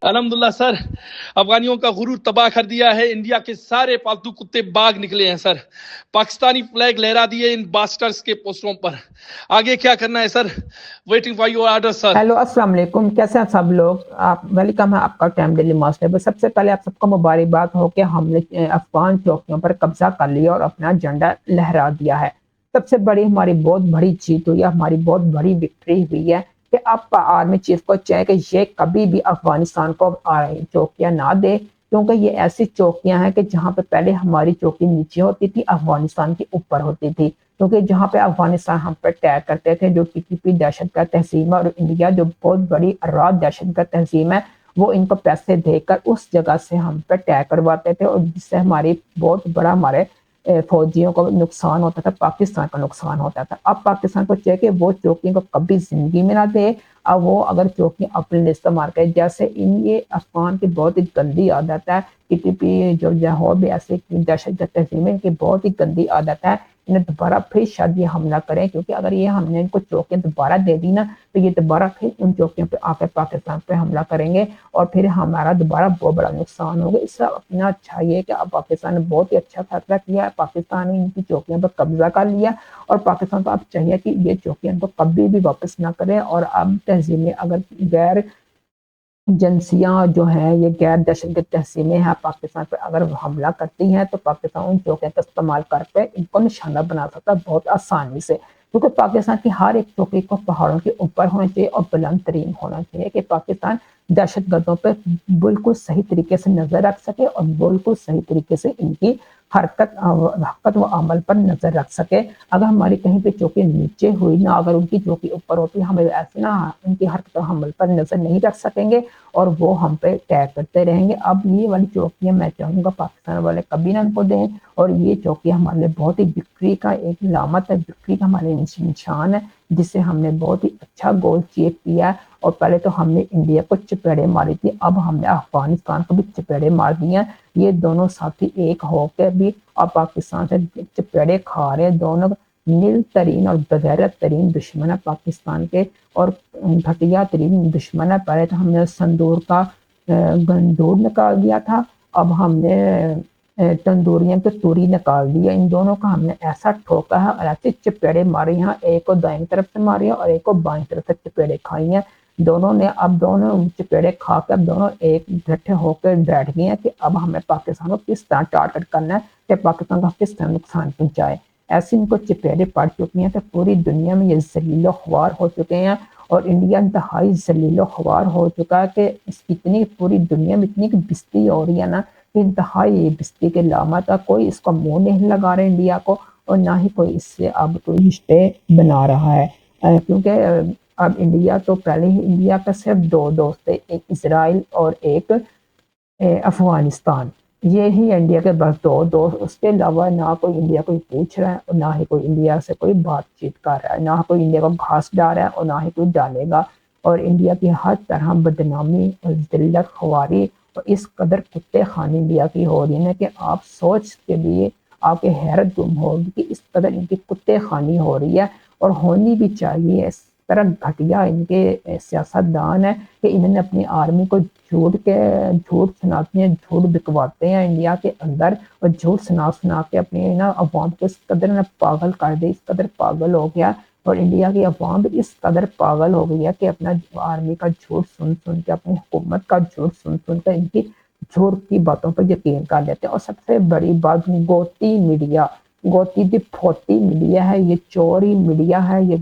الحمدللہ سر، افغانیوں کا غرور تباہ کر دیا ہے. انڈیا کے سارے پالتو کتے باغ نکلے ہیں سر. پاکستانی فلیگ لہرا دیے ان باسٹرز کے پوسٹروں پر. آگے کیا کرنا ہے sir? Waiting for your order sir. Hello السلام علیکم، کیسے ہیں سب لوگ؟ آپ ویلکم ہے آپ کا ٹائم ڈیلی ماسٹر. سب سے پہلے آپ سب کو مبارکباد ہو کہ ہم نے افغان چوکیوں پر قبضہ کر لیا اور اپنا جھنڈا لہرا دیا ہے. سب سے بڑی ہماری بہت بڑی جیت ہوئی ہے، ہماری بہت بڑی وکٹری ہوئی ہے کہ اب آرمی چیف کو چاہے کہ یہ کبھی بھی افغانستان کو چوکیاں نہ دے، کیونکہ یہ ایسی چوکیاں ہیں کہ جہاں پہ پہلے ہماری چوکی نیچے ہوتی تھی، افغانستان کی اوپر ہوتی تھی. کیونکہ جہاں پہ افغانستان ہم پہ اٹیک کرتے تھے، جو ٹی ٹی پی دہشت گرد تنظیم اور انڈیا جو بہت بڑی اراد دہشت گرد تنظیم ہے، وہ ان کو پیسے دے کر اس جگہ سے ہم پہ اٹیک کرواتے تھے، اور جس سے ہماری بہت بڑا ہمارے فوجیوں کو نقصان ہوتا تھا، پاکستان کا نقصان ہوتا تھا. اب پاکستان کو چاہیے کہ وہ چوکیوں کو کبھی زندگی میں نہ دے. اب وہ اگر چوکیاں اپنے لیے استعمال کرے، جیسے یہ افغان کی بہت ہی گندی عادت ہے، ٹی ٹی پی جو ہو بھی ایسے دہشت گرد تنظیمیں کی بہت ہی گندی عادت ہے، انہیں دوبارہ پھر شاید یہ حملہ کریں، کیونکہ اگر یہ ہم نے ان کو چوکیاں دوبارہ دے دی نا تو یہ دوبارہ پھر ان چوکیوں پہ آ کر پاکستان پہ حملہ کریں گے، اور پھر ہمارا دوبارہ بہت بڑا نقصان ہوگا. اس سے اپنا اچھا یہ کہ اب پاکستان نے بہت ہی اچھا فیصلہ کیا ہے. پاکستان نے ان کی چوکیوں پر قبضہ کر لیا، اور پاکستان کو اب چاہیے کہ یہ چوکیاں ان کو کبھی بھی واپس نہ کریں. اور اب تہذیبیں اگر غیر ایجنسیاں جو ہیں، یہ غیر دہشت گرد تنظیمیں ہیں، پاکستان پہ اگر حملہ کرتی ہیں تو پاکستان ان چوکیوں کا استعمال کر کے ان کو نشانہ بنا سکتا ہے بہت آسانی سے. کیونکہ پاکستان کی ہر ایک چوکی کو پہاڑوں کے اوپر ہونا چاہیے اور بلند ترین ہونا چاہیے کہ پاکستان دہشت گردوں پہ بالکل صحیح طریقے سے نظر رکھ سکے اور بالکل صحیح طریقے سے ان کی حرکت و عمل پر نظر رکھ سکے. اگر ہماری کہیں پہ چوکی نیچے ہوئی نہ، اگر ان کی چوکی اوپر ہوتی، ہمیں ایسے نہ ان کی حرکت و عمل پر نظر نہیں رکھ سکیں گے اور وہ ہم پہ اٹیک کرتے رہیں گے. اب یہ والی چوکیاں میں چاہوں گا پاکستان والے کبھی نہ ان کو دیں، اور یہ چوکیاں ہمارے لیے بہت ہی وکٹری کا ایک علامت ہے، وکٹری کا ہمارے نشان ہے، جس سے ہم نے بہت ہی اچھا گول اچیو کیا ہے. اور پہلے تو ہم نے انڈیا کو چپیڑے ماری تھی، اب ہم نے افغانستان کو بھی چپیڑے مار دی ہیں. یہ دونوں ساتھی ایک ہو کے بھی اب پاکستان سے چپیڑے کھا رہے ہیں. دونوں نیل ترین اور بغیرت ترین دشمن ہے پاکستان کے، اور گھٹیا ترین دشمن ہے. پہلے تو ہم نے سندور کا گندور نکال دیا تھا، اب ہم نے تندوریاں کے توری نکال دیا. ان دونوں کا ہم نے ایسا ٹھوکا ہے اور ایسے چپیڑے ماری ہیں، ایک کو دائیں طرف سے ماری ہے اور ایک کو بائیں طرف سے چپیڑے کھائی ہیں. دونوں نے اب دونوں چپیڑے کھا کر دونوں ایک ڈٹے ہو کر بیٹھ گئے ہیں کہ اب ہمیں پاکستان کو کس طرح ٹارگٹ کرنا ہے کہ پاکستان کا کس طرح نقصان پہنچائے. ایسے ان کو چپیڑے پڑ چکی ہیں کہ پوری دنیا میں یہ ذلیل و خوار ہو چکے ہیں، اور انڈیا انتہائی ذلیل و خوار ہو چکا ہے کہ اس کی اتنی پوری دنیا میں اتنی بستی ہو رہی ہے نا کہ انتہائی بستی کے علامت ہے. کوئی اس کو منہ نہیں لگا رہا انڈیا کو، اور نہ ہی کوئی اس سے اب کوئی رشتے بنا رہا ہے. کیونکہ اب انڈیا تو پہلے ہی انڈیا کا صرف دو دوست تھے، ایک اسرائیل اور ایک افغانستان. یہی انڈیا کے بس دو دوست، اس کے علاوہ نہ کوئی انڈیا کو پوچھ رہا ہے اور نہ ہی کوئی انڈیا سے کوئی بات چیت کر رہا ہے، نہ کوئی انڈیا کو گھاس ڈال رہا ہے اور نہ ہی کوئی ڈالے گا. اور انڈیا کی ہر طرح بدنامی اور ذلت خواری اور اس قدر کتے خانی انڈیا کی ہو رہی ہے کہ آپ سوچ کے بھی آپ کی حیرت گم ہوگی کہ اس قدر ان کی کتے خانی ہو رہی ہے. اور ہونی بھی چاہیے. اس طرح گھٹیا ان کے سیاست دان ہے کہ انہوں نے اپنی آرمی کو جھوٹ سناتے ہیں، جھوٹ بکواتے ہیں انڈیا کے اندر، اور جھوٹ سنا کے اپنے نا عوام کو اس قدر پاگل کر دے، اس قدر پاگل ہو گیا. اور انڈیا کی عوام بھی اس قدر پاگل ہو گئی ہے کہ اپنا آرمی کا جھوٹ سن کے، اپنی حکومت کا جھوٹ سن کے ان کی جھوٹ کی باتوں پر یقین کر لیتے ہیں. اور سب سے بڑی بات، گوتی میڈیا، گوتی دی پھوٹی میڈیا ہے، یہ چوری میڈیا ہے، یہ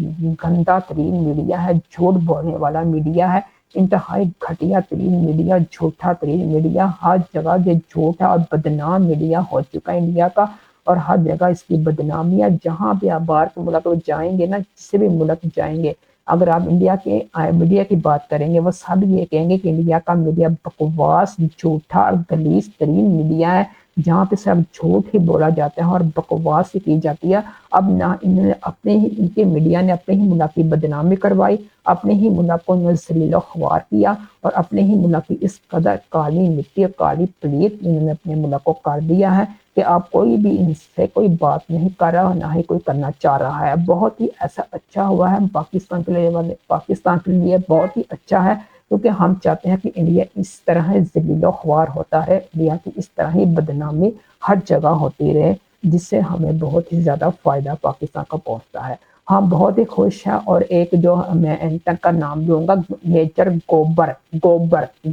گندا ترین میڈیا ہے، جھوٹ بولنے والا میڈیا ہے، انتہائی گھٹیا ترین میڈیا، جھوٹا ترین میڈیا. ہر جگہ یہ جھوٹ ہے اور بدنام میڈیا ہو چکا ہے انڈیا کا، اور ہر جگہ اس کی بدنامی ہے. جہاں بھی آپ باہر کے ملک جائیں گے نا، کسی بھی ملک جائیں گے، اگر آپ انڈیا کے میڈیا کی بات کریں گے، وہ سب یہ کہیں گے کہ انڈیا کا میڈیا بکواس، جھوٹا اور غلیظ ترین میڈیا ہے، جہاں پہ صرف جھوٹ ہی بولا جاتا ہے اور بکواس ہی کی جاتی ہے. اب نہ انہوں نے ان کے میڈیا نے اپنے ہی ملک کی بدنامی کروائی، اپنے ہی ملک کو ذلیل و خوار کیا، اور اپنے ہی ملک کی اس قدر کالی مٹی اور کالی پلیت انہوں نے اپنے ملک کو کر دیا ہے کہ آپ کوئی بھی ان سے کوئی بات نہیں کر رہا اور نہ ہی کوئی کرنا چاہ رہا ہے. بہت ہی ایسا اچھا ہوا ہے پاکستان کے لیے بہت ہی اچھا ہے کیونکہ ہم چاہتے ہیں کہ انڈیا اس طرح ذلیل و خوار ہوتا ہے، انڈیا کی اس طرح ہی بدنامی ہر جگہ ہوتی رہے، جس سے ہمیں بہت ہی زیادہ فائدہ پاکستان کا پہنچتا ہے۔ ہاں بہت ہی خوش ہے، اور ایک جو میں اینکر کا نام لوں گا، میجر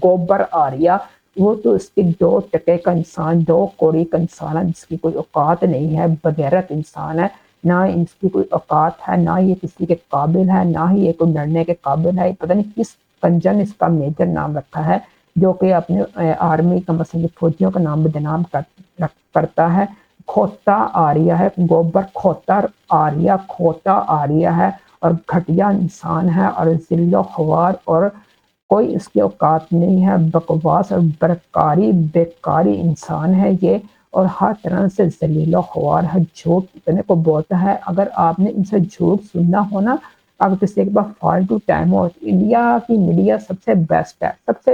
گوبر آریہ، وہ تو اس کی 2 ٹکے کا انسان، 2 کوڑی کا انسان ہے، جس کی کوئی اوقات نہیں ہے، بغیرت انسان ہے، نہ اس کی کوئی اوقات ہے، نہ یہ کسی کے قابل ہے، نہ ہی یہ کوئی لڑنے کے قابل ہے۔ پتہ نہیں کس کنجر نے اس کا میجر نام رکھا ہے، جو کہ اپنے آرمی کا مثلا فوجیوں کا نام بدنام کرتا ہے۔ کھوتا آریہ ہے، گوبر کھوتا آریہ ہے، اور گھٹیا انسان ہے، اور ذل و خوار، اور کوئی اس کی اوقات نہیں ہے، بکواس اور بیکاری انسان ہے یہ، اور ہر طرح سے ذلیل و خوار ہے، جھوٹ اتنے کو بولتا ہے۔ اگر آپ نے ان سے جھوٹ سننا ہو نا، اگر کسی کے پاس فالتو ٹائم ہو، انڈیا کی میڈیا سب سے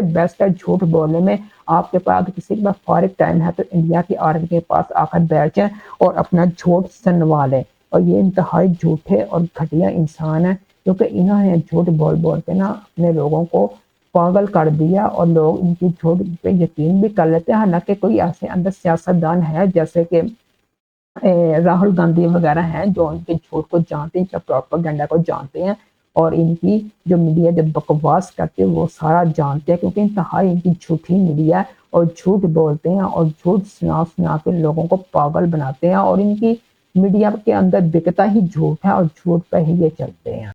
بیسٹ ہے جھوٹ بولنے میں۔ آپ کے پاس اگر کسی کے پاس فارغ ٹائم ہے تو انڈیا کی آرمی کے پاس آ کر بیٹھ جائیں اور اپنا جھوٹ سنوا لیں۔ اور یہ انتہائی جھوٹے اور گھٹیا انسان ہیں، کیونکہ انہوں نے جھوٹ بول کے نا اپنے لوگوں کو پاگل کر دیا، اور لوگ ان کی جھوٹ پہ یقین بھی کر لیتے ہیں۔ حالانکہ کوئی ایسے اندر سیاستدان ہے جیسے کہ راہل گاندھی وغیرہ ہیں، جو ان کے جھوٹ کو جانتے ہیں، پروپیگنڈا کو جانتے ہیں، اور ان کی جو میڈیا جب بکواس کرتے ہیں وہ سارا جانتے ہیں، کیونکہ انتہائی ان کی جھوٹی میڈیا ہے، اور جھوٹ بولتے ہیں، اور جھوٹ سنا کے لوگوں کو پاگل بناتے ہیں، اور ان کی میڈیا کے اندر بکتا ہی جھوٹ ہے، اور جھوٹ پہ ہی یہ چلتے ہیں۔